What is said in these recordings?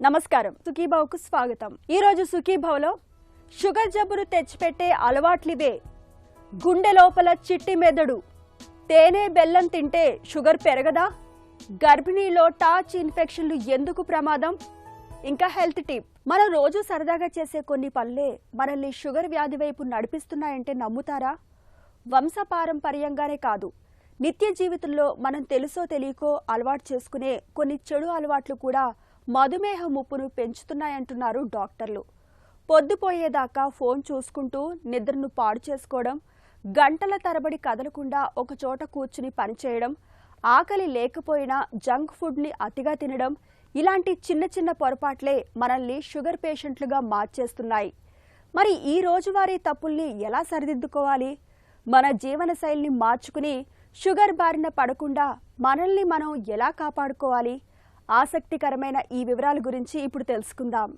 నమస్కారం, సుఖీభావ్కు స్వాగతం. ఈ రోజు సుఖీభావ్లో షుగర్ జబ్బును తెచ్చిపెట్టే అలవాట్లివే. గుండె లోపల చిట్టి మెదడు. తేనె బెల్లం తింటే షుగర్ పెరగదా? గర్భిణీలో టాచ్ ఇన్ఫెక్షన్లు ఎందుకు ప్రమాదం? ఇంకా హెల్త్ టిప్. మనం రోజు సరదాగా చేసే కొన్ని పనులే మనల్ని షుగర్ వ్యాధి వైపు నడిపిస్తున్నాయంటే నమ్ముతారా? వంశపారంపర్యంగానే కాదు, నిత్య జీవితంలో మనం తెలుసో తెలియకో అలవాటు చేసుకునే కొన్ని చెడు అలవాట్లు కూడా మధుమేహ ముప్పును పెంచుతున్నాయంటున్నారు డాక్టర్లు. పొద్దుపోయేదాకా ఫోన్ చూసుకుంటూ నిద్రను పాడు చేసుకోవడం, గంటల తరబడి కదలకుండా ఒకచోట కూర్చుని పనిచేయడం, ఆకలి లేకపోయినా జంక్ ఫుడ్ని అతిగా తినడం, ఇలాంటి చిన్న చిన్న పొరపాట్లే మనల్ని షుగర్ పేషెంట్లుగా మార్చేస్తున్నాయి. మరి ఈ రోజువారీ తప్పుల్ని ఎలా సరిదిద్దుకోవాలి? మన జీవనశైలిని మార్చుకుని షుగర్ బారిన పడకుండా మనల్ని మనం ఎలా కాపాడుకోవాలి? ఆసక్తికరమైన ఈ వివరాల గురించి ఇప్పుడు తెలుసుకుందాం.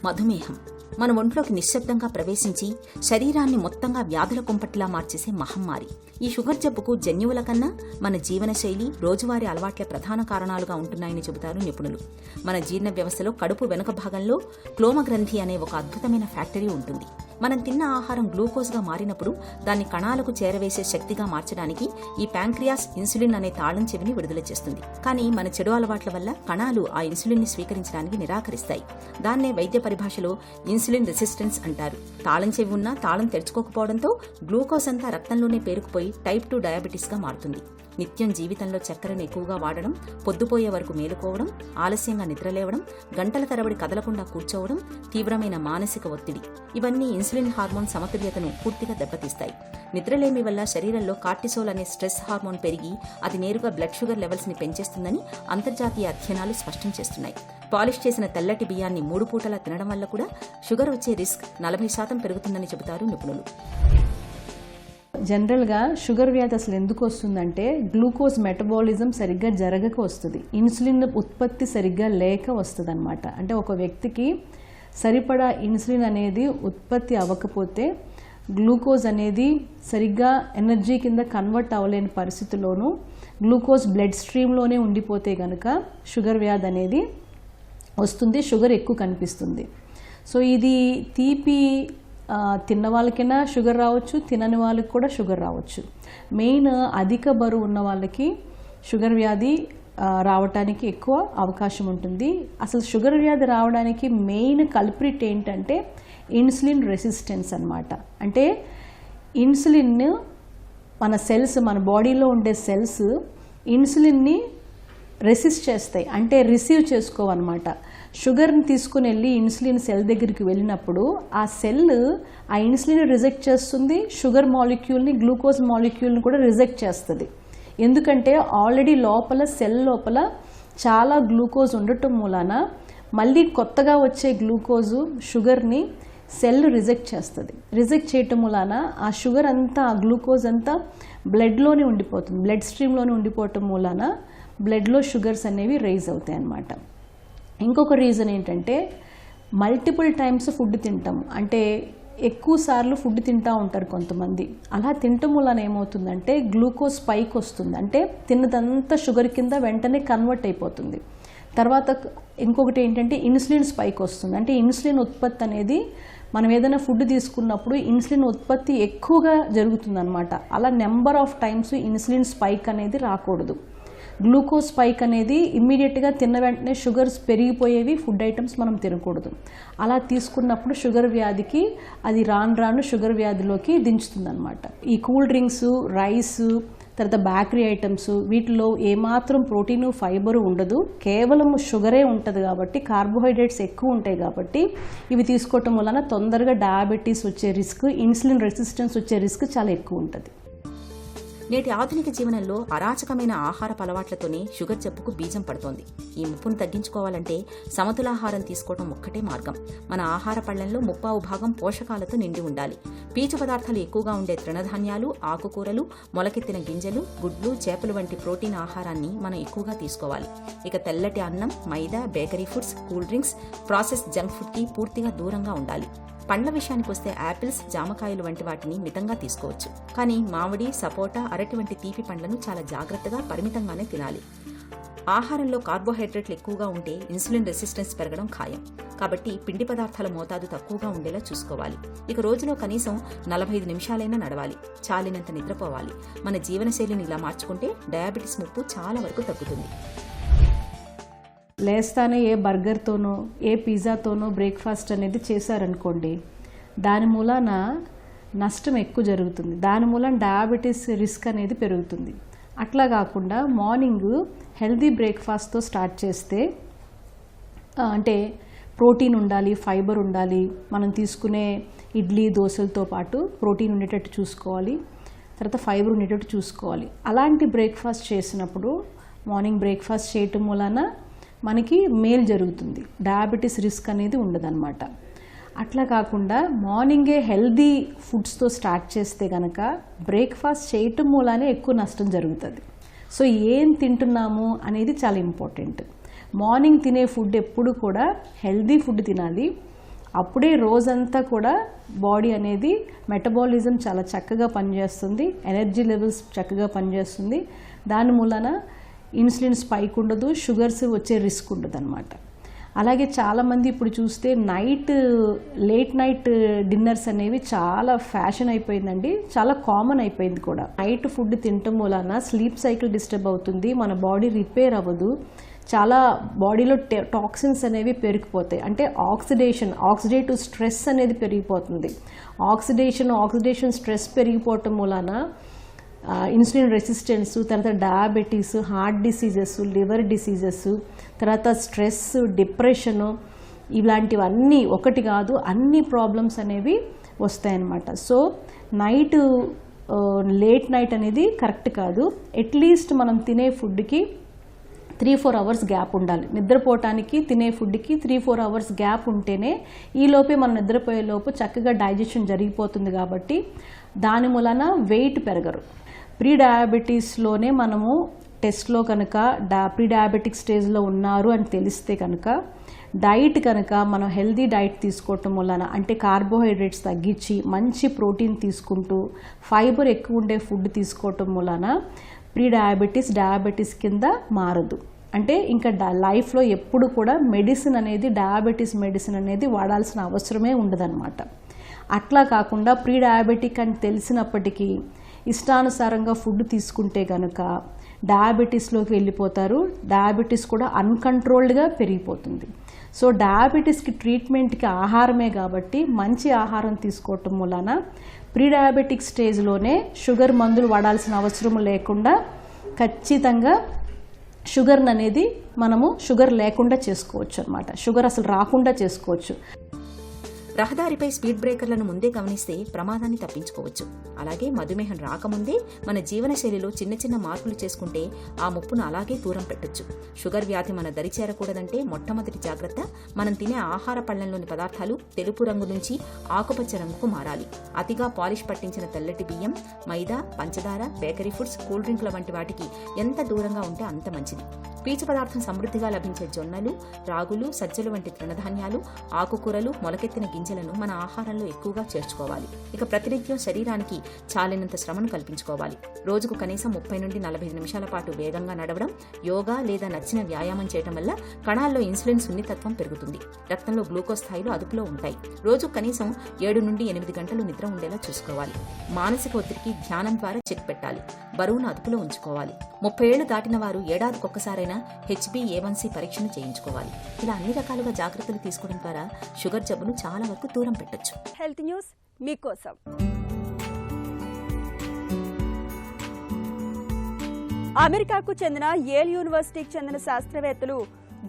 మధుమేహం మన ఒంట్లోకి నిశ్శబ్దంగా ప్రవేశించి శరీరాన్ని మొత్తంగా వ్యాధుల కుంపటిలా మార్చేసే మహమ్మారి. ఈ షుగర్ జబ్బుకు జన్యువుల కన్నా మన జీవనశైలి, రోజువారీ అలవాట్లే ప్రధాన కారణాలుగా ఉంటున్నాయని చెబుతారు నిపుణులు. మన జీర్ణ వ్యవస్థలో కడుపు వెనుక భాగంలో క్లోమగ్రంథి అనే ఒక అద్భుతమైన ఫ్యాక్టరీ ఉంటుంది. మనం తిన్న ఆహారం గ్లూకోజ్గా మారినప్పుడు దాన్ని కణాలకు చేరవేసే శక్తిగా మార్చడానికి ఈ ప్యాంక్రియాస్ ఇన్సులిన్ అనే తాళం చెవిని విడుదల చేస్తుంది. కానీ మన చెడు అలవాట్ల వల్ల కణాలు ఆ ఇన్సులిన్ ని స్వీకరించడానికి నిరాకరిస్తాయి. దాన్నే వైద్య పరిభాషలో ఇన్సులిన్ రెసిస్టెన్స్ అంటారు. తాళం చెవి ఉన్నా తాళం తెరుచుకోకపోవడంతో గ్లూకోజ్ అంతా రక్తంలోనే పేరుకుపోయి టైప్ 2 డయాబెటీస్ గా మారుతుంది. నిత్యం జీవితంలో చక్కెరను ఎక్కువగా వాడడం, పొద్దుపోయే వరకు మేలుకోవడం, ఆలస్యంగా నిద్రలేవడం, గంటల తరబడి కదలకుండా కూర్చోవడం, తీవ్రమైన మానసిక ఒత్తిడి, ఇవన్నీ ఇన్సులిన్ హార్మోన్ సమతుల్యతను పూర్తిగా దెబ్బతీస్తాయి. నిద్రలేమి వల్ల శరీరంలో కార్టిసోల్ అనే స్ట్రెస్ హార్మోన్ పెరిగి అది నేరుగా బ్లడ్ షుగర్ లెవెల్స్ ని పెంచేస్తుందని అంతర్జాతీయ అధ్యయనాలు స్పష్టం చేస్తున్నాయి. పాలిష్ చేసిన తెల్లటి బియ్యాన్ని 3 పూటలా తినడం వల్ల కూడా షుగర్ వచ్చే రిస్క్ 40% పెరుగుతుందని చెబుతారు నిపుణులు. జనరల్గా షుగర్ వ్యాధి అసలు ఎందుకు వస్తుందంటే గ్లూకోజ్ మెటబాలిజం సరిగ్గా జరగక వస్తుంది. ఇన్సులిన్ ఉత్పత్తి సరిగ్గా లేక వస్తుంది అనమాట. అంటే ఒక వ్యక్తికి సరిపడా ఇన్సులిన్ అనేది ఉత్పత్తి అవ్వకపోతే గ్లూకోజ్ అనేది సరిగ్గా ఎనర్జీ కింద కన్వర్ట్ అవ్వలేని పరిస్థితిలోనూ గ్లూకోజ్ బ్లడ్ స్ట్రీమ్లోనే ఉండిపోతే కనుక షుగర్ వ్యాధి అనేది వస్తుంది. షుగర్ ఎక్కువ కనిపిస్తుంది. సో ఇది తీపి తిన్న వాళ్ళకైనా షుగర్ రావచ్చు, తినని వాళ్ళకి కూడా షుగర్ రావచ్చు. మెయిన్ అధిక బరువు ఉన్న వాళ్ళకి షుగర్ వ్యాధి రావడానికి ఎక్కువ అవకాశం ఉంటుంది. అసలు షుగర్ వ్యాధి రావడానికి మెయిన్ కల్ప్రిట్ ఏంటంటే ఇన్సులిన్ రెసిస్టెన్స్ అన్నమాట. అంటే ఇన్సులిన్ మన సెల్స్, మన బాడీలో ఉండే సెల్స్ ఇన్సులిన్ని రెసిస్ట్ చేస్తాయి, అంటే రిసీవ్ చేసుకోవన్నమాట. షుగర్ని తీసుకుని వెళ్ళి ఇన్సులిన్ సెల్ దగ్గరికి వెళ్ళినప్పుడు ఆ సెల్ ఆ ఇన్సులిన్ రిజెక్ట్ చేస్తుంది, షుగర్ మాలిక్యూల్ని, గ్లూకోజ్ మాలిక్యూల్ని కూడా రిజెక్ట్ చేస్తుంది. ఎందుకంటే ఆల్రెడీ లోపల సెల్ లోపల చాలా గ్లూకోజ్ ఉండటం మూలాన మళ్ళీ కొత్తగా వచ్చే గ్లూకోజు షుగర్ని సెల్ రిజెక్ట్ చేస్తుంది. రిజెక్ట్ చేయటం మూలాన ఆ షుగర్ అంతా, ఆ గ్లూకోజ్ అంతా బ్లడ్లోనే ఉండిపోతుంది. బ్లడ్ స్ట్రీమ్లోనే ఉండిపోవటం మూలాన బ్లడ్లో షుగర్స్ అనేవి రైజ్ అవుతాయి అన్నమాట. ఇంకొక రీజన్ ఏంటంటే మల్టిపుల్ టైమ్స్ ఫుడ్ తింటాం. అంటే ఎక్కువ సార్లు ఫుడ్ తింటూ ఉంటారు కొంతమంది. అలా తినటం వలన ఏమవుతుందంటే గ్లూకోజ్ స్పైక్ వస్తుంది. అంటే తిన్నదంతా షుగర్ కింద వెంటనే కన్వర్ట్ అయిపోతుంది. తర్వాత ఇంకొకటి ఏంటంటే ఇన్సులిన్ స్పైక్ వస్తుంది. అంటే ఇన్సులిన్ ఉత్పత్తి అనేది మనం ఏదైనా ఫుడ్ తీసుకున్నప్పుడు ఇన్సులిన్ ఉత్పత్తి ఎక్కువగా జరుగుతుందన్నమాట. అలా number of times insulin spike అనేది రాకూడదు. గ్లూకోజ్ స్పైక్ అనేది ఇమ్మీడియట్గా తిన్న వెంటనే షుగర్స్ పెరిగిపోయేవి ఫుడ్ ఐటమ్స్ మనం తినకూడదు. అలా తీసుకున్నప్పుడు షుగర్ వ్యాధికి అది రాను రాను షుగర్ వ్యాధిలోకి దించుతుంది అనమాట. ఈ కూల్ డ్రింక్స్, రైస్, తర్వాత బేకరీ ఐటమ్స్, వీటిలో ఏమాత్రం ప్రోటీను, ఫైబరు ఉండదు. కేవలం షుగరే ఉంటుంది కాబట్టి, కార్బోహైడ్రేట్స్ ఎక్కువ ఉంటాయి కాబట్టి ఇవి తీసుకోవటం వలన తొందరగా డయాబెటీస్ వచ్చే రిస్క్, ఇన్సులిన్ రెసిస్టెన్స్ వచ్చే రిస్క్ చాలా ఎక్కువ ఉంటుంది. నేటి ఆధునిక జీవనంలో అరాచకమైన ఆహారపు అలవాట్లతోనే షుగర్ జబ్బుకు బీజం పడుతోంది. ఈ ముప్పును తగ్గించుకోవాలంటే సమతులాహారం తీసుకోవడం ఒక్కటే మార్గం. మన ఆహార పళ్లెంలో 30% పోషకాలతో నిండి ఉండాలి. పీచు పదార్థాలు ఎక్కువగా ఉండే తృణధాన్యాలు, ఆకుకూరలు, మొలకెత్తిన గింజలు, గుడ్లు, చేపలు వంటి ప్రోటీన్ ఆహారాన్ని మనం ఎక్కువగా తీసుకోవాలి. ఇక తెల్లటి అన్నం, maida, bakery foods, cool drinks, process junk food కి పూర్తిగా దూరంగా ఉండాలి. పండ్ల విషయానికి వస్తే యాపిల్స్, జామకాయలు వంటి వాటిని మితంగా తీసుకోవచ్చు. కానీ మామిడి, సపోటా, అరటి వంటి తీపి పండ్లను చాలా జాగ్రత్తగా పరిమితంగానే తినాలి. ఆహారంలో కార్బోహైడ్రేట్లు ఎక్కువగా ఉంటే ఇన్సులిన్ రెసిస్టెన్స్ పెరగడం ఖాయం. కాబట్టి పిండి పదార్థాల మోతాదు తక్కువగా ఉండేలా చూసుకోవాలి. ఇక రోజులో కనీసం 45 నిమిషాలైనా నడవాలి. చాలినంత నిద్రపోవాలి. మన జీవనశైలిని ఇలా మార్చుకుంటే డయాబెటీస్ ముప్పు చాలా వరకు తగ్గుతుంది. లేస్తానే ఏ బర్గర్తోనో ఏ పిజ్జాతోనో బ్రేక్ఫాస్ట్ అనేది చేశారనుకోండి, దాని మూలాన నష్టం ఎక్కువ జరుగుతుంది. దాని మూలన డయాబెటీస్ రిస్క్ అనేది పెరుగుతుంది. అట్లా కాకుండా మార్నింగ్ హెల్దీ బ్రేక్ఫాస్ట్తో స్టార్ట్ చేస్తే, అంటే ప్రోటీన్ ఉండాలి, ఫైబర్ ఉండాలి, మనం తీసుకునే ఇడ్లీ దోశలతో పాటు ప్రోటీన్ ఉండేటట్టు చూసుకోవాలి, తర్వాత ఫైబర్ ఉండేటట్టు చూసుకోవాలి. అలాంటి బ్రేక్ఫాస్ట్ చేసినప్పుడు మార్నింగ్ బ్రేక్ఫాస్ట్ చేయటం మూలాన మనకి మేలు జరుగుతుంది. డయాబెటీస్ రిస్క్ అనేది ఉండదన్నమాట. అట్లా కాకుండా మార్నింగే హెల్దీ ఫుడ్స్తో స్టార్ట్ చేస్తే కనుక బ్రేక్ఫాస్ట్ చేయటం మూలానే ఎక్కువ నష్టం జరుగుతుంది. సో ఏం తింటున్నాము అనేది చాలా ఇంపార్టెంట్. మార్నింగ్ తినే ఫుడ్ ఎప్పుడు కూడా హెల్దీ ఫుడ్ తినాలి. అప్పుడే రోజంతా కూడా బాడీ అనేది మెటబాలిజం చాలా చక్కగా పనిచేస్తుంది, ఎనర్జీ లెవెల్స్ చక్కగా పనిచేస్తుంది. దాని మూలన ఇన్సులిన్ స్పైక్ ఉండదు, షుగర్స్ వచ్చే రిస్క్ ఉండదు అనమాట. అలాగే చాలామంది ఇప్పుడు చూస్తే లేట్ నైట్ డిన్నర్స్ అనేవి చాలా ఫ్యాషన్ అయిపోయిందండి, చాలా కామన్ అయిపోయింది కూడా. నైట్ ఫుడ్ తినటం వలన స్లీప్ సైకిల్ డిస్టర్బ్ అవుతుంది, మన బాడీ రిపేర్ అవ్వదు, చాలా బాడీలో టాక్సిన్స్ అనేవి పెరిగిపోతాయి. అంటే ఆక్సిడేటివ్ స్ట్రెస్ అనేది పెరిగిపోతుంది. ఆక్సిడేషన్ స్ట్రెస్ పెరిగిపోవటం వలన ఇన్సులిన్ రెసిస్టెన్స్, తర్వాత diabetes, heart diseases, liver diseases, తర్వాత స్ట్రెస్, డిప్రెషను, ఇలాంటివన్నీ ఒకటి కాదు అన్ని ప్రాబ్లమ్స్ అనేవి వస్తాయన్నమాట. సో లేట్ నైట్ అనేది కరెక్ట్ కాదు. అట్లీస్ట్ మనం తినే ఫుడ్కి 3-4 అవర్స్ గ్యాప్ ఉండాలి. నిద్రపోవటానికి తినే ఫుడ్కి 3-4 అవర్స్ గ్యాప్ ఉంటేనే ఈలోపే మనం నిద్రపోయే లోపు చక్కగా డైజెషన్ జరిగిపోతుంది. కాబట్టి దాని మూలన వెయిట్ పెరగరు. ప్రీ డయాబెటీస్లోనే మనము టెస్ట్లో కనుక ప్రీ డయాబెటిక్ స్టేజ్లో ఉన్నారు అని తెలిస్తే కనుక డైట్ కనుక మనం హెల్దీ డైట్ తీసుకోవటం వలన, అంటే కార్బోహైడ్రేట్స్ తగ్గించి మంచి ప్రోటీన్ తీసుకుంటూ ఫైబర్ ఎక్కువ ఉండే ఫుడ్ తీసుకోవటం వలన ప్రీ డయాబెటీస్ కింద మారదు. అంటే ఇంకా లైఫ్లో ఎప్పుడు కూడా డయాబెటీస్ మెడిసిన్ అనేది వాడాల్సిన అవసరమే ఉండదన్నమాట. అట్లా కాకుండా ప్రీ డయాబెటిక్ అని తెలిసినప్పటికీ ఇష్టానుసారంగా ఫుడ్ తీసుకుంటే కనుక డయాబెటీస్లోకి వెళ్ళిపోతారు. డయాబెటీస్ కూడా అన్కంట్రోల్డ్గా పెరిగిపోతుంది. సో డయాబెటీస్కి ట్రీట్మెంట్కి ఆహారమే కాబట్టి మంచి ఆహారం తీసుకోవటం వలన ప్రీ డయాబెటిక్ స్టేజ్లోనే షుగర్ మందులు వాడాల్సిన అవసరం లేకుండా ఖచ్చితంగా షుగర్ అనేది మనము షుగర్ లేకుండా చేసుకోవచ్చు అన్నమాట. షుగర్ అసలు రాకుండా చేసుకోవచ్చు. రహదారిపై స్పీడ్ బ్రేకర్లను ముందే గమనిస్తే ప్రమాదాన్ని తప్పించుకోవచ్చు. అలాగే మధుమేహం రాకముందే మన జీవనశైలిలో చిన్న చిన్న మార్పులు చేసుకుంటే ఆ ముప్పును అలాగే దూరం పెట్టొచ్చు. షుగర్ వ్యాధి మన దరి చేరకూడదంటే మొట్టమొదటి జాగ్రత్త, మనం తినే ఆహార పళ్లలోని పదార్థాలు తెలుపు రంగు నుంచి ఆకుపచ్చ రంగుకు మారాలి. అతిగా పాలిష్ పట్టించిన తెల్లటి బియ్యం, మైదా, పంచదార, బేకరీ ఫుడ్స్, కూల్ డ్రింక్ల వంటి వాటికి ఎంత దూరంగా ఉంటే అంత మంచిది. పీచు పదార్థం సమృద్ధిగా లభించే జొన్నలు, రాగులు, సజ్జలు వంటి తృణధాన్యాలు, ఆకుకూరలు, మొలకెత్తిన గింజలను మన ఆహారంలో ఎక్కువగా చేర్చుకోవాలి. ఇక ప్రతినిత్యం శరీరానికి చాలినంత శ్రమను కల్పించుకోవాలి. రోజుకు కనీసం 30 నుండి 45 నిమిషాల పాటు వేగంగా నడవడం, యోగా లేదా నచ్చిన వ్యాయామం చేయడం వల్ల కణాల్లో ఇన్సులిన్ సున్నితత్వం పెరుగుతుంది. రక్తంలో గ్లూకోజ్ స్థాయిలు అదుపులో ఉంటాయి. రోజు కనీసం 7 నుండి 8 గంటలు నిద్ర ఉండేలా చూసుకోవాలి. మానసిక ఒత్తిడికి ధ్యానం ద్వారా చెక్ పెట్టాలి. బరువును అదుపులో ఉంచుకోవాలి. 30 ఏళ్లు దాటిన వారు ఏడాదికొక్కసారైనా HbA1c పరీక్షను చేయించుకోవాలి. ఇలా అన్ని రకాలుగా జాగ్రత్తలు తీసుకోవడం ద్వారా షుగర్ జబ్బును చాలా వరకు దూరం పెట్టొచ్చు. హెల్త్ న్యూస్ మీకోసం. అమెరికాకు చెందిన యేల్ యూనివర్సిటీకి చెందిన శాస్త్రవేత్తలు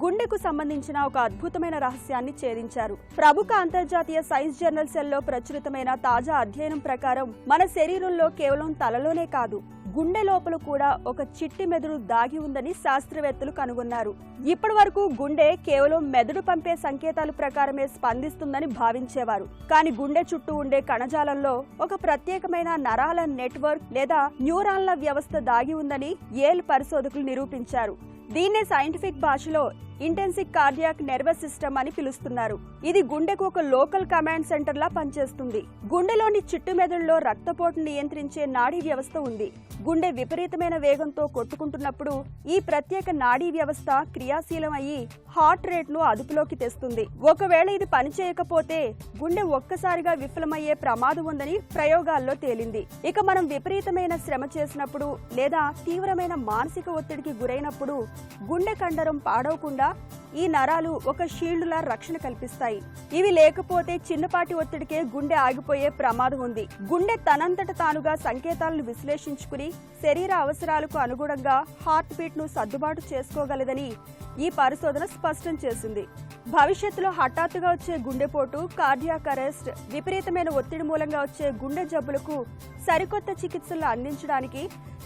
గుండెకు సంబంధించిన ఒక అద్భుతమైన రహస్యాన్ని ఛేదించారు. ప్రముఖ అంతర్జాతీయ సైన్స్ జర్నల్ సెల్లో ప్రచురితమైన తాజా అధ్యయనం ప్రకారం మన శరీరంలో కేవలం తలలోనే కాదు, గుండె లోపల కూడా ఒక చిట్టి మెదడు దాగి ఉందని శాస్త్రవేత్తలు కనుగొన్నారు. ఇప్పటి వరకు గుండె కేవలం మెదడు పంపే సంకేతాల ప్రకారమే స్పందిస్తుందని భావించేవారు. కానీ గుండె చుట్టూ ఉండే కణజాలంలో ఒక ప్రత్యేకమైన నరాల నెట్వర్క్ లేదా న్యూరాన్ల వ్యవస్థ దాగి ఉందని యేల్ పరిశోధకులు నిరూపించారు. దీన్నే సైంటిఫిక్ భాషలో ఇంటెన్సివ్ కార్డియాక్ నర్వస్ సిస్టమ్ అని పిలుస్తున్నారు. ఇది గుండెకు ఒక లోకల్ కమాండ్ సెంటర్ లా పనిచేస్తుంది. గుండెలోని చిట్టు మెదడులో రక్తపోటును నియంత్రించే నాడీ వ్యవస్థ ఉంది. గుండె విపరీతమైన వేగంతో కొట్టుకుంటున్నప్పుడు ఈ ప్రత్యేక నాడీ వ్యవస్థ క్రియాశీలం అయ్యి హార్ట్ రేట్ ను అదుపులోకి తెస్తుంది. ఒకవేళ ఇది పనిచేయకపోతే గుండె ఒక్కసారిగా విఫలమయ్యే ప్రమాదం ఉందని ప్రయోగాల్లో తేలింది. ఇక మనం విపరీతమైన శ్రమ చేసినప్పుడు లేదా తీవ్రమైన మానసిక ఒత్తిడికి గురైనప్పుడు గుండె కండరం పాడవకుండా ఈ నరాలు ఒక షీల్డ్లా రక్షణ కల్పిస్తాయి. ఇవి లేకపోతే చిన్నపాటి ఒత్తిడికే గుండె ఆగిపోయే ప్రమాదం ఉంది. గుండె తనంతట తానుగా సంకేతాలను విశ్లేషించుకుని శరీర అవసరాలకు అనుగుణంగా హార్ట్ బీట్ ను సర్దుబాటు చేసుకోగలదని ఈ పరిశోధన స్పష్టం చేసింది. భవిష్యత్తులో హఠాత్తుగా వచ్చే గుండెపోటు, కార్డియాక్ అరెస్ట్, విపరీతమైన ఒత్తిడి మూలంగా వచ్చే గుండె జబ్బులకు సరికొత్త చికిత్సలు అందించడానికి,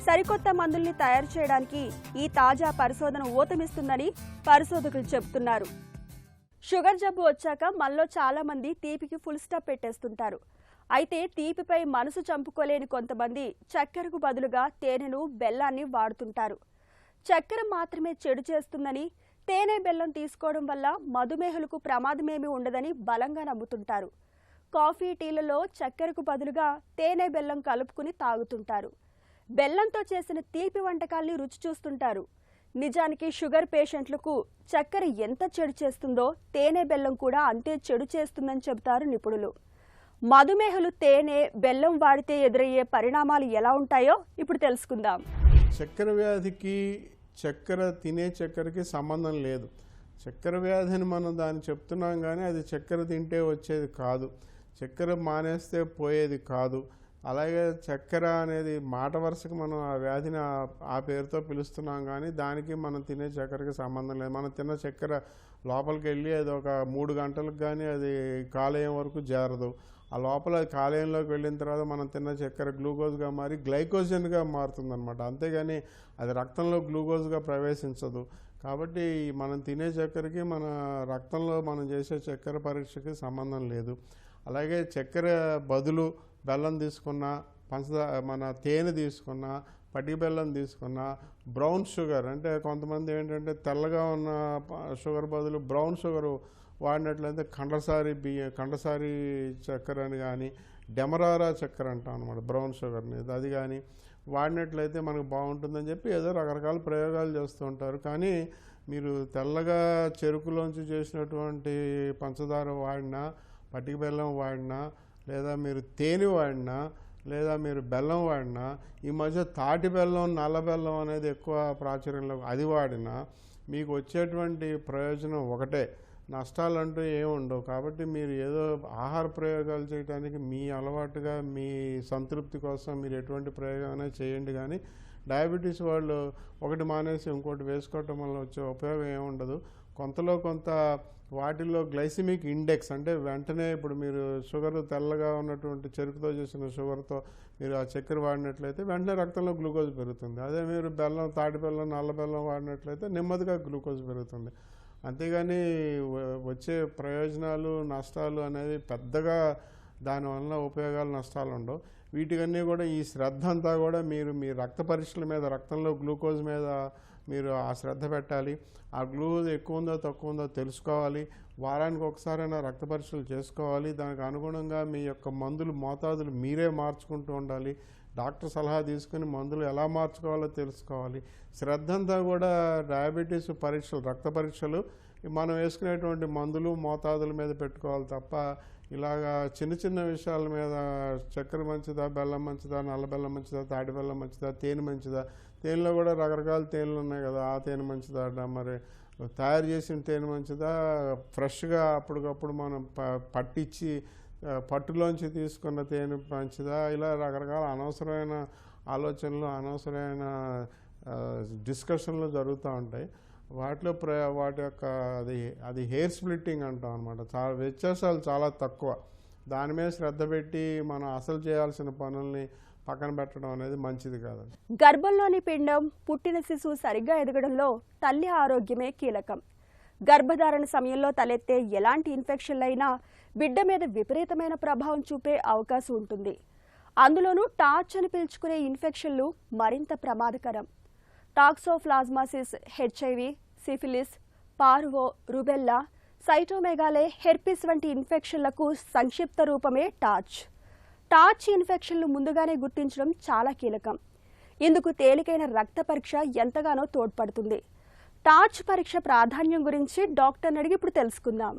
సరికొత్త మందుల్ని తయారు చేయడానికి ఈ తాజా పరిశోధన ఊతమిస్తుందని పరిశోధకులు చెబుతున్నారు. షుగర్ జబ్బు వచ్చాక మనలో చాలా మంది తీపికి ఫుల్ స్టాప్ పెట్టేస్తుంటారు. అయితే తీపిపై మనసు చంపుకోలేని కొంతమంది చక్కెరకు బదులుగా తేనెను, బెల్లాన్ని వాడుతుంటారు. చక్కెర మాత్రమే చెడు చేస్తుందని, తేనె బెల్లం తీసుకోవడం వల్ల మధుమేహులకు ప్రమాదమేమీ ఉండదని బలంగా నమ్ముతుంటారు. కాఫీ, టీలలో చక్కెరకు బదులుగా తేనె బెల్లం కలుపుకుని తాగుతుంటారు. బెల్లంతో చేసిన తీపి వంటకాల్ని రుచి చూస్తుంటారు. నిజానికి షుగర్ పేషెంట్లకు చక్కెర ఎంత చెడు చేస్తుందో తేనె బెల్లం కూడా అంతే చెడు చేస్తుందని చెబుతారు నిపుణులు. మధుమేహులు తేనె, బెల్లం వాడితే ఎదురయ్యే పరిణామాలు ఎలా ఉంటాయో ఇప్పుడు తెలుసుకుందాం. చక్కెర వ్యాధికి తినే చక్కెరకి సంబంధం లేదు. చక్కెర వ్యాధి అని మనం దాన్ని చెప్తున్నాం కానీ అది చక్కెర తింటే వచ్చేది కాదు, చక్కెర మానేస్తే పోయేది కాదు. అలాగే చక్కెర అనేది మాట వరుసకు మనం ఆ వ్యాధిని ఆ పేరుతో పిలుస్తున్నాం కానీ దానికి మనం తినే చక్కెరకి సంబంధం లేదు. మనం తిన్న చక్కెర లోపలికి వెళ్ళి అది ఒక 3 గంటలకు కానీ అది కాలేయం వరకు చేరదు. ఆ లోపల కాలేయంలోకి వెళ్ళిన తర్వాత మనం తిన్న చక్కెర గ్లూకోజ్గా మారి గ్లైకోజన్గా మారుతుంది అనమాట. అంతేగాని అది రక్తంలో గ్లూకోజ్గా ప్రవేశించదు. కాబట్టి మనం తినే చక్కెరకి మన రక్తంలో మనం చేసే చక్కెర పరీక్షకి సంబంధం లేదు. అలాగే చక్కెర బదులు బెల్లం తీసుకున్నా, మన తేనె తీసుకున్నా, పటిక బెల్లం తీసుకున్నా, బ్రౌన్ షుగర్ అంటే కొంతమంది ఏంటంటే తెల్లగా ఉన్న షుగర్ బదులు బ్రౌన్ షుగర్ వాడినట్లయితే కండసారి చక్కెర అని కానీ డెమరారా చక్కెర అంటాం అనమాట బ్రౌన్ షుగర్ని, అది కానీ వాడినట్లయితే మనకు బాగుంటుందని చెప్పి ఏదో రకరకాల ప్రయోగాలు చేస్తూ ఉంటారు. కానీ మీరు తెల్లగా చెరుకులోంచి చేసినటువంటి పంచదార వాడినా, పటిక బెల్లం వాడినా, లేదా మీరు తేనె వాడినా, లేదా మీరు బెల్లం వాడినా, ఈ మధ్య తాటి బెల్లం, నల్ల బెల్లం అనేది ఎక్కువ ప్రాచుర్యంలో, అది వాడినా మీకు వచ్చేటువంటి ప్రయోజనం ఒకటే, నష్టాలంటూ ఏమి ఉండవు. కాబట్టి మీరు ఏదో ఆహార ప్రయోగాలు చేయడానికి మీ అలవాటుగా మీ సంతృప్తి కోసం మీరు ఎటువంటి ప్రయోగమైనా చేయండి. కానీ డయాబెటీస్ వాళ్ళు ఒకటి మానేసి ఇంకోటి వేసుకోవటం వల్ల వచ్చే ఉపయోగం ఏముండదు. కొంతలో కొంత వాటిల్లో గ్లైసిమిక్ ఇండెక్స్ అంటే వెంటనే ఇప్పుడు మీరు షుగర్ తెల్లగా ఉన్నటువంటి చెరుకుతో చేసిన షుగర్తో మీరు ఆ చక్కెర వాడినట్లయితే వెంటనే రక్తంలో గ్లూకోజ్ పెరుగుతుంది. అదే మీరు బెల్లం, తాటి బెల్లం, నల్ల బెల్లం వాడినట్లయితే నెమ్మదిగా గ్లూకోజ్ పెరుగుతుంది. అంతేగాని వచ్చే ప్రయోజనాలు, నష్టాలు అనేవి పెద్దగా దానివల్ల ఉపయోగాలు, నష్టాలు ఉండవు. వీటికన్నీ కూడా ఈ శ్రద్ధ అంతా కూడా మీరు మీ రక్త పరీక్షల మీద, రక్తంలో గ్లూకోజ్ మీద మీరు ఆ శ్రద్ధ పెట్టాలి. ఆ గ్లూకోజ్ ఎక్కువ ఉందో తక్కువ ఉందో తెలుసుకోవాలి. వారానికి ఒకసారైనా రక్త పరీక్షలు చేసుకోవాలి. దానికి అనుగుణంగా మీ యొక్క మందులు మోతాదులు మీరే మార్చుకుంటూ ఉండాలి. డాక్టర్ సలహా తీసుకుని మందులు ఎలా మార్చుకోవాలో తెలుసుకోవాలి. శ్రద్ధ అంతా కూడా డయాబెటీస్ పరీక్షలు, రక్త పరీక్షలు మనం వేసుకునేటువంటి మందులు మోతాదుల మీద పెట్టుకోవాలి తప్ప ఇలాగా చిన్న చిన్న విషయాల మీద చక్కెర మంచిదా, బెల్లం మంచిదా, నల్ల బెల్లం మంచిదా, తాటి బెల్లం మంచిదా, తేనె మంచిదా, తేనెలో కూడా రకరకాల తేనెలు ఉన్నాయి కదా, ఆ తేనె మంచిదా, మరి తయారు చేసిన తేనె మంచిదా, ఫ్రెష్గా అప్పటికప్పుడు మనం పట్టించి పట్టులోంచి తీసుకున్న తేనె మంచిదా, ఇలా రకరకాల అనవసరమైన ఆలోచనలు, అనవసరమైన డిస్కషన్లు జరుగుతూ ఉంటాయి. వాటిలో వాటి యొక్క అది హెయిర్ స్ప్లిట్టింగ్ అంటాం అనమాట. చాలా వ్యత్యాసాలు చాలా తక్కువ. దాని మీద శ్రద్ధ పెట్టి మనం అసలు చేయాల్సిన పనుల్ని పక్కన పెట్టడం అనేది మంచిది కాదు. గర్భంలోని పిండం, పుట్టిన శిశువు సరిగ్గా ఎదగడంలో తల్లి ఆరోగ్యమే కీలకం. గర్భధారణ సమయంలో తలెత్తే ఎలాంటి ఇన్ఫెక్షన్లైనా బిడ్డ మీద విపరీతమైన ప్రభావం చూపే అవకాశం ఉంటుంది. అందులోనూ టార్చ్ అని పిలుచుకునే ఇన్ఫెక్షన్లు మరింత ప్రమాదకరం. Toxoplasmosis, HIV, syphilis, parvo, rubella, cytomegalo, herpes వంటి ఇన్ఫెక్షన్లకు సంక్షిప్త రూపమే టార్చ్. టార్చ్ ఇన్ఫెక్షన్లు ముందుగానే గుర్తించడం చాలా కీలకం. ఇందుకు తేలికైన రక్త పరీక్ష ఎంతగానో తోడ్పడుతుంది. టార్చ్ పరీక్ష ప్రాధాన్యం గురించి డాక్టర్ని అడిగి ఇప్పుడు తెలుసుకుందాం.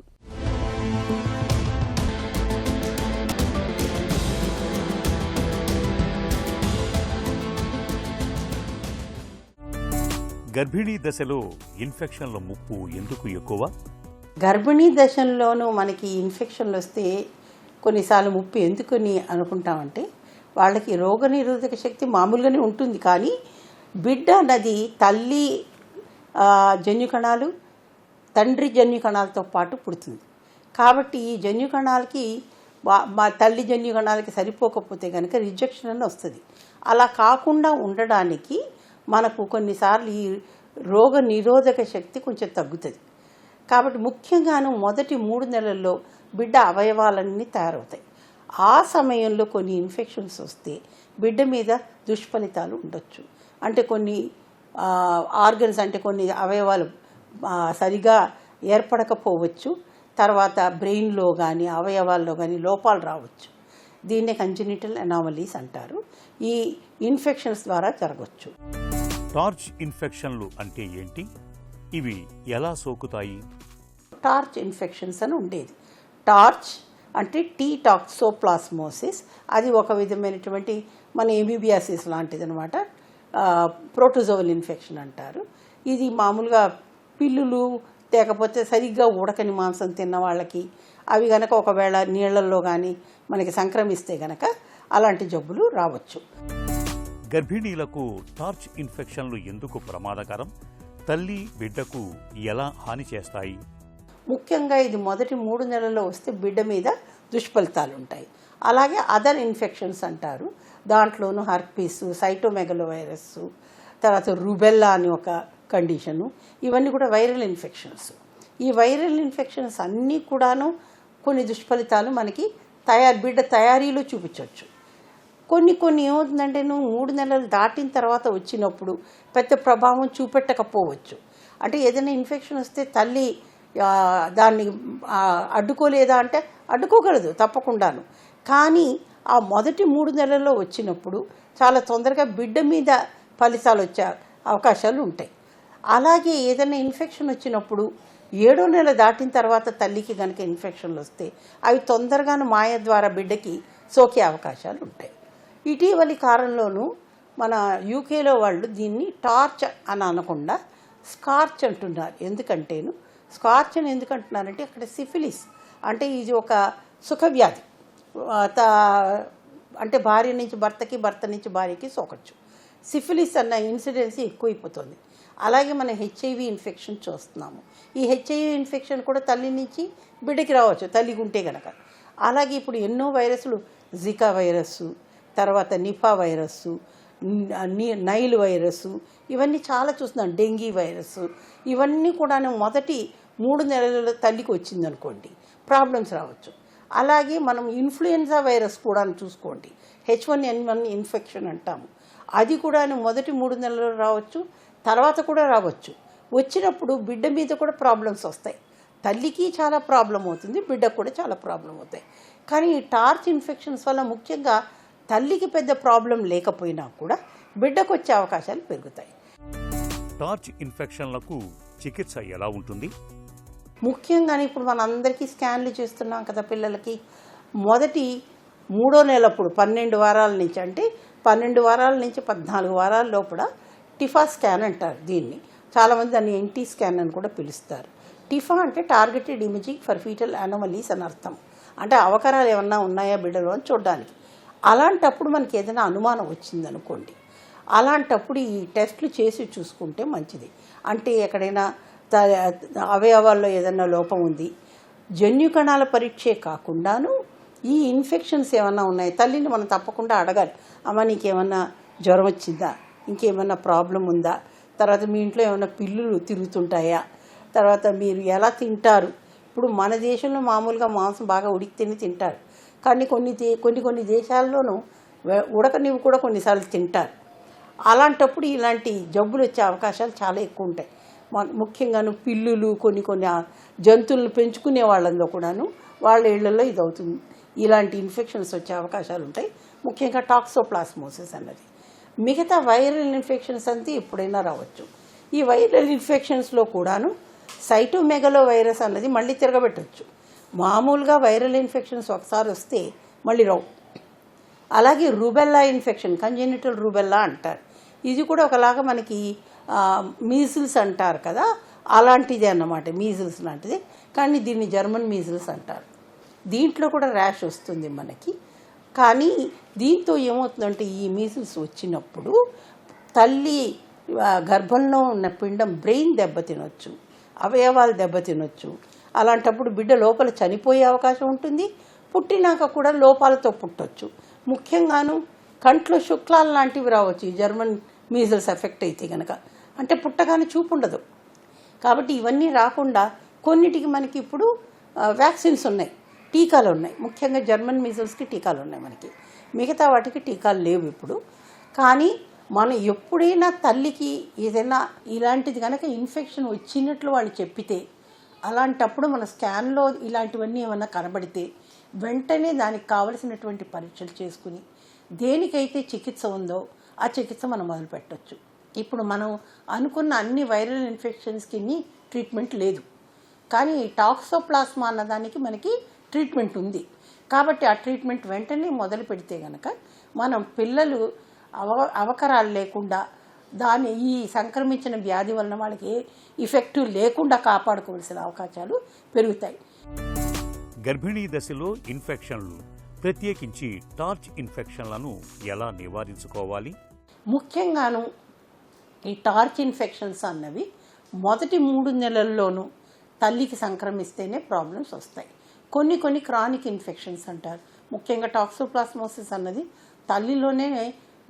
గర్భిణీ దశలో ఇన్ఫెక్షన్ల ముప్పు ఎందుకు ఎక్కువ? గర్భిణీ దశల్లోనూ మనకి ఇన్ఫెక్షన్లు వస్తే కొన్నిసార్లు ముప్పు ఎందుకని అనుకుంటామంటే వాళ్ళకి రోగనిరోధక శక్తి మామూలుగానే ఉంటుంది, కానీ బిడ్డ అన్నది తల్లి జన్యుకణాలు తండ్రి జన్యుకణాలతో పాటు పుడుతుంది. కాబట్టి ఈ జన్యుకణాలకి మా తల్లి జన్యుకణాలకి సరిపోకపోతే కనుక రిజెక్షన్ అని వస్తుంది. అలా కాకుండా ఉండడానికి మనకు కొన్నిసార్లు ఈ రోగ నిరోధక శక్తి కొంచెం తగ్గుతుంది. కాబట్టి ముఖ్యంగాను మొదటి 3 నెలల్లో బిడ్డ అవయవాలన్నీ తయారవుతాయి. ఆ సమయంలో కొన్ని ఇన్ఫెక్షన్స్ వస్తే బిడ్డ మీద దుష్ఫలితాలు ఉండొచ్చు. అంటే కొన్ని ఆర్గన్స్ అంటే కొన్ని అవయవాలు సరిగా ఏర్పడకపోవచ్చు. తర్వాత బ్రెయిన్లో కానీ అవయవాల్లో కానీ లోపాలు రావచ్చు. దీన్నే కంజెనిటల్ అనామలీస్ అంటారు. ఈ ఇన్ఫెక్షన్స్ ద్వారా జరగవచ్చు. టార్చ్ ఇన్ఫెక్షన్లు అంటే ఏంటి? ఇవి ఎలా సోకుతాయి? టార్చ్ ఇన్ఫెక్షన్స్ అని ఉండేది. టార్చ్ అంటే టాక్సోప్లాస్మోసిస్, అది ఒక విధమైనటువంటి మన ఎమీబియాసిస్ లాంటిది అనమాట. ప్రోటోజోవల్ ఇన్ఫెక్షన్ అంటారు. ఇది మామూలుగా పిల్లులు లేకపోతే సరిగ్గా ఉడకని మాంసం తిన్న వాళ్ళకి అవి గనక ఒకవేళ నీళ్లలో కానీ మనకి సంక్రమిస్తే గనక అలాంటి జబ్బులు రావచ్చు. గర్భిణీలకు టార్చ్ ఇన్ఫెక్షన్లు ఎందుకు ప్రమాదకరం? తల్లి బిడ్డకు ఎలా హాని చేస్తాయి? ముఖ్యంగా ఇది మొదటి 3 నెలల్లో వస్తే బిడ్డ మీద దుష్ఫలితాలు ఉంటాయి. అలాగే అదర్ ఇన్ఫెక్షన్స్ అంటారు. దాంట్లోనూ హర్పీస్, సైటోమెగలో వైరస్, తర్వాత రుబెల్లా అని ఒక కండిషను, ఇవన్నీ కూడా వైరల్ ఇన్ఫెక్షన్స్. ఈ వైరల్ ఇన్ఫెక్షన్స్ అన్నీ కూడాను కొన్ని దుష్ఫలితాలు మనకి బిడ్డ తయారీలో చూపించవచ్చు. కొన్ని ఏమవుతుందంటే 3 నెలలు దాటిన తర్వాత వచ్చినప్పుడు పెద్ద ప్రభావం చూపెట్టకపోవచ్చు. అంటే ఏదైనా ఇన్ఫెక్షన్ వస్తే తల్లి దాన్ని అడ్డుకోలేదా అంటే అడ్డుకోగలదు తప్పకుండాను. కానీ ఆ మొదటి 3 నెలల్లో వచ్చినప్పుడు చాలా తొందరగా బిడ్డ మీద ఫలితాలు వచ్చే అవకాశాలు ఉంటాయి. అలాగే ఏదైనా ఇన్ఫెక్షన్ వచ్చినప్పుడు 7వ నెల దాటిన తర్వాత తల్లికి కనుక ఇన్ఫెక్షన్లు వస్తే అవి తొందరగాను మాయ ద్వారా బిడ్డకి సోకే అవకాశాలు ఉంటాయి. ఇటీవలి కాలంలోనూ మన యూకేలో వాళ్ళు దీన్ని టార్చ్ అని అనకుండా స్కార్చ్ అంటున్నారు. ఎందుకంటేను స్కార్చ్ అని ఎందుకంటున్నారంటే అక్కడ సిఫిలిస్ అంటే ఇది ఒక సుఖవ్యాధి. అంటే భార్య నుంచి భర్తకి, భర్త నుంచి భార్యకి సోకచ్చు. సిఫిలిస్ అన్న ఇన్సిడెన్సీ ఎక్కువైపోతుంది. అలాగే మనం హెచ్ఐవి ఇన్ఫెక్షన్ చూస్తున్నాము. ఈ హెచ్ఐవి ఇన్ఫెక్షన్ కూడా తల్లి నుంచి బిడ్డకి రావచ్చు తల్లికి ఉంటే కనుక. అలాగే ఇప్పుడు ఎన్నో వైరస్లు, జికా వైరస్సు, తర్వాత నిఫా వైరస్సు, నైల్ వైరస్సు, ఇవన్నీ చాలా చూస్తున్నాం. డెంగీ వైరస్సు, ఇవన్నీ కూడా మొదటి 3 నెలల తల్లికి వచ్చిందనుకోండి ప్రాబ్లమ్స్ రావచ్చు. అలాగే మనం ఇన్ఫ్లుయెన్జా వైరస్ కూడా చూసుకోండి, H1N1 ఇన్ఫెక్షన్ అంటాము. అది కూడా మొదటి 3 నెలలు రావచ్చు, తర్వాత కూడా రావచ్చు. వచ్చినప్పుడు బిడ్డ మీద కూడా ప్రాబ్లమ్స్ వస్తాయి. తల్లికి చాలా ప్రాబ్లం అవుతుంది, బిడ్డకు కూడా చాలా ప్రాబ్లం అవుతాయి. కానీ ఈ టార్చ్ ఇన్ఫెక్షన్స్ వల్ల ముఖ్యంగా తల్లికి పెద్ద ప్రాబ్లం లేకపోయినా కూడా బిడ్డకు వచ్చే అవకాశాలు పెరుగుతాయి. టార్చ్ ఇన్ఫెక్షన్లకు చికిత్స ఎలా ఉంటుంది? ముఖ్యంగా ఇప్పుడు మనందరికీ స్కాన్లు చేస్తున్నాం కదా పిల్లలకి. మొదటి 3వ నెలప్పుడు 12 వారాల నుంచి, అంటే 12 వారాల నుంచి 14 వారాల లోపల టిఫా స్కాన్ అంటారు దీన్ని. చాలామంది దాన్ని ఎన్టీ స్కాన్ అని కూడా పిలుస్తారు. టిఫా అంటే targeted imaging for fetal anomalies అని అర్థం. అంటే అవకరాలు ఏమన్నా ఉన్నాయా బిడ్డలో అని చూడడానికి. అలాంటప్పుడు మనకి ఏదైనా అనుమానం వచ్చిందనుకోండి, అలాంటప్పుడు ఈ టెస్టులు చేసి చూసుకుంటే మంచిది. అంటే ఎక్కడైనా అవయవాల్లో ఏదైనా లోపం ఉంది, జన్యుకణాల పరీక్షే కాకుండాను ఈ ఇన్ఫెక్షన్స్ ఏమన్నా ఉన్నాయి తల్లిని మనం తప్పకుండా అడగాలి. అమ్మ నీకేమన్నా జ్వరం వచ్చిందా, ఇంకేమన్నా ప్రాబ్లం ఉందా, తర్వాత మీ ఇంట్లో ఏమైనా పిల్లులు తిరుగుతుంటాయా, తర్వాత మీరు ఎలా తింటారు. ఇప్పుడు మన దేశంలో మామూలుగా మాంసం బాగా ఉడికితేనే తింటారు, కానీ కొన్ని దేశాల్లోనూ ఉడకనివి కూడా కొన్నిసార్లు తింటారు. అలాంటప్పుడు ఇలాంటి జబ్బులు వచ్చే అవకాశాలు చాలా ఎక్కువ ఉంటాయి. ముఖ్యంగాను పిల్లులు కొన్ని జంతువులను పెంచుకునే వాళ్ళలో కూడాను వాళ్ళ ఇళ్లలో ఇది అవుతుంది. ఇలాంటి ఇన్ఫెక్షన్స్ వచ్చే అవకాశాలు ఉంటాయి. ముఖ్యంగా టాక్సోప్లాస్మోసిస్ అన్నది. మిగతా వైరల్ ఇన్ఫెక్షన్స్ అంతా ఎప్పుడైనా రావచ్చు. ఈ వైరల్ ఇన్ఫెక్షన్స్లో కూడాను సైటోమెగలో వైరస్ అన్నది మళ్ళీ తిరగబెట్టవచ్చు. మామూలుగా వైరల్ ఇన్ఫెక్షన్స్ ఒకసారి వస్తే మళ్ళీ రావు. అలాగే రూబెల్లా ఇన్ఫెక్షన్, కంజెనిటల్ రూబెల్లా అంటారు. ఇది కూడా ఒకలాగా మనకి మీజిల్స్ అంటారు కదా, అలాంటిదే అన్నమాట. మీజిల్స్ లాంటిది, కానీ దీన్ని జర్మన్ మీజిల్స్ అంటారు. దీంట్లో కూడా ర్యాష్ వస్తుంది మనకి. కానీ దీంతో ఏమవుతుందంటే ఈ మీజిల్స్ వచ్చినప్పుడు తల్లి గర్భంలో ఉన్న పిండం బ్రెయిన్ దెబ్బతినొచ్చు, అవయవాలు దెబ్బతినొచ్చు. అలాంటప్పుడు బిడ్డ లోపల చనిపోయే అవకాశం ఉంటుంది. పుట్టినాక కూడా లోపాలతో పుట్టొచ్చు. ముఖ్యంగాను కంట్లో శుక్లాలు లాంటివి రావచ్చు ఈ జర్మన్ మీజిల్స్ ఎఫెక్ట్ అయితే కనుక. అంటే పుట్టగానే చూపు ఉండదు. కాబట్టి ఇవన్నీ రాకుండా కొన్నిటికి మనకి ఇప్పుడు వ్యాక్సిన్స్ ఉన్నాయి, టీకాలు ఉన్నాయి. ముఖ్యంగా జర్మన్ మీజిల్స్కి టీకాలు ఉన్నాయి మనకి. మిగతా వాటికి టీకాలు లేవు ఇప్పుడు. కానీ మనం ఎప్పుడైనా తల్లికి ఏదైనా ఇలాంటిది కనుక ఇన్ఫెక్షన్ వచ్చినట్లు వాళ్ళు చెప్పితే, అలాంటప్పుడు మన స్కాన్లో ఇలాంటివన్నీ ఏమన్నా కనబడితే వెంటనే దానికి కావలసినటువంటి పరీక్షలు చేసుకుని దేనికైతే చికిత్స ఉందో ఆ చికిత్స మనం మొదలు పెట్టవచ్చు. ఇప్పుడు మనం అనుకున్న అన్ని వైరల్ ఇన్ఫెక్షన్స్కి ట్రీట్మెంట్ లేదు, కానీ టాక్సోప్లాస్మా అన్నదానికి మనకి ట్రీట్మెంట్ ఉంది. కాబట్టి ఆ ట్రీట్మెంట్ వెంటనే మొదలు పెడితే కనుక మనం పిల్లలు అవకరాలు లేకుండా ఈ సంక్రమించిన వ్యాధి వలన వాళ్ళకి ఇఫెక్టివ్ లేకుండా కాపాడుకోవాల్సిన అవకాశాలు పెరుగుతాయి. గర్భిణీ దశలో ఇన్ఫెక్షన్లు, ప్రత్యేకించి టార్చ్ ఇన్ఫెక్షన్లను ఎలా నివారించుకోవాలి? ముఖ్యంగాను ఈ టార్చ్ ఇన్ఫెక్షన్స్ అన్నవి మొదటి 3 నెలల్లోనూ తల్లికి సంక్రమిస్తేనే ప్రాబ్లమ్స్ వస్తాయి. కొన్ని క్రానిక్ ఇన్ఫెక్షన్స్ అంటారు. ముఖ్యంగా టాక్సోప్లాస్మోసిస్ అన్నది తల్లిలోనే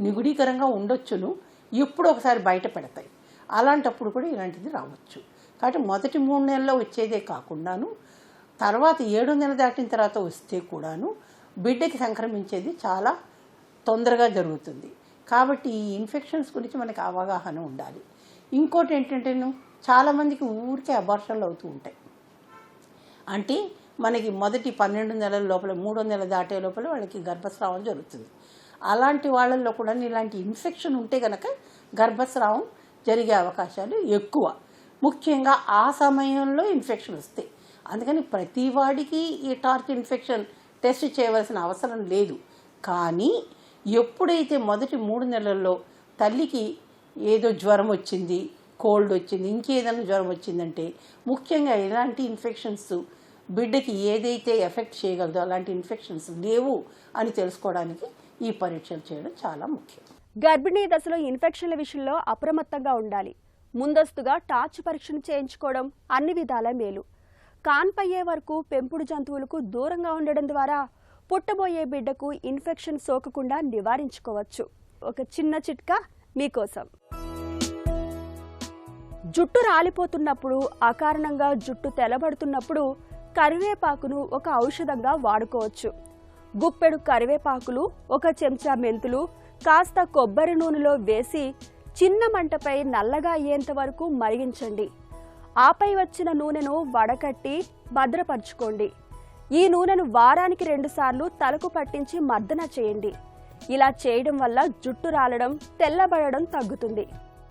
నిగుడీకరంగా ఉండొచ్చును, ఎప్పుడు ఒకసారి బయట పెడతాయి. అలాంటప్పుడు కూడా ఇలాంటిది రావచ్చు. కాబట్టి మొదటి 3 నెలల్లో వచ్చేదే కాకుండాను తర్వాత 7వ నెల దాటిన తర్వాత వస్తే కూడాను బిడ్డకి సంక్రమించేది చాలా తొందరగా జరుగుతుంది. కాబట్టి ఈ ఇన్ఫెక్షన్స్ గురించి మనకి అవగాహన ఉండాలి. ఇంకోటి ఏంటంటే చాలామందికి ఊరికే అబార్షన్లు అవుతూ ఉంటాయి. అంటే మనకి మొదటి 12 నెలల లోపల 3వ నెల దాటే లోపల వాళ్ళకి గర్భస్రావం జరుగుతుంది. అలాంటి వాళ్ళల్లో కూడా ఇలాంటి ఇన్ఫెక్షన్ ఉంటే కనుక గర్భస్రావం జరిగే అవకాశాలు ఎక్కువ. ముఖ్యంగా ఆ సమయంలో ఇన్ఫెక్షన్ వస్తాయి. అందుకని ప్రతి వాడికి ఈ టార్చ్ ఇన్ఫెక్షన్ టెస్ట్ చేయవలసిన అవసరం లేదు. కానీ ఎప్పుడైతే మొదటి 3 నెలల్లో తల్లికి ఏదో జ్వరం వచ్చింది, కోల్డ్ వచ్చింది, ఇంకేదైనా జ్వరం వచ్చిందంటే ముఖ్యంగా ఇలాంటి ఇన్ఫెక్షన్స్ బిడ్డకి ఏదైతే ఎఫెక్ట్ చేయగలదో అలాంటి ఇన్ఫెక్షన్స్ లేవు అని తెలుసుకోవడానికి ఈ పరీక్షలు చేయడం చాలా ముఖ్యం. గర్భిణీ దశలో ఇన్ఫెక్షన్ల విషయంలో అప్రమత్తంగా ఉండాలి. ముందస్తుగా టార్చ్ పరీక్షను చేయించుకోవడం అన్ని విధాల మేలు. కాన్పయ్యే వరకు పెంపుడు జంతువులకు దూరంగా ఉండడం ద్వారా పుట్టబోయే బిడ్డకు ఇన్ఫెక్షన్ సోకకుండా నివారించుకోవచ్చు. ఒక చిన్న చిట్కా మీకోసం. జుట్టు రాలిపోతున్నప్పుడు, అకారణంగా జుట్టు తెల్లబడుతున్నప్పుడు కరివేపాకును ఒక ఔషధంగా వాడుకోవచ్చు. గుప్పెడు కరివేపాకులు, 1 చెంచా మెంతులు, కాస్త కొబ్బరి నూనెలో వేసి చిన్న మంటపై నల్లగా అయ్యేంత వరకు మరిగించండి. ఆపై వచ్చిన నూనెను వడకట్టి భద్రపరచుకోండి. ఈ నూనెను వారానికి 2 సార్లు తలకు పట్టించి మర్దన చేయండి. ఇలా చేయడం వల్ల జుట్టు రాలడం, తెల్లబడడం తగ్గుతుంది.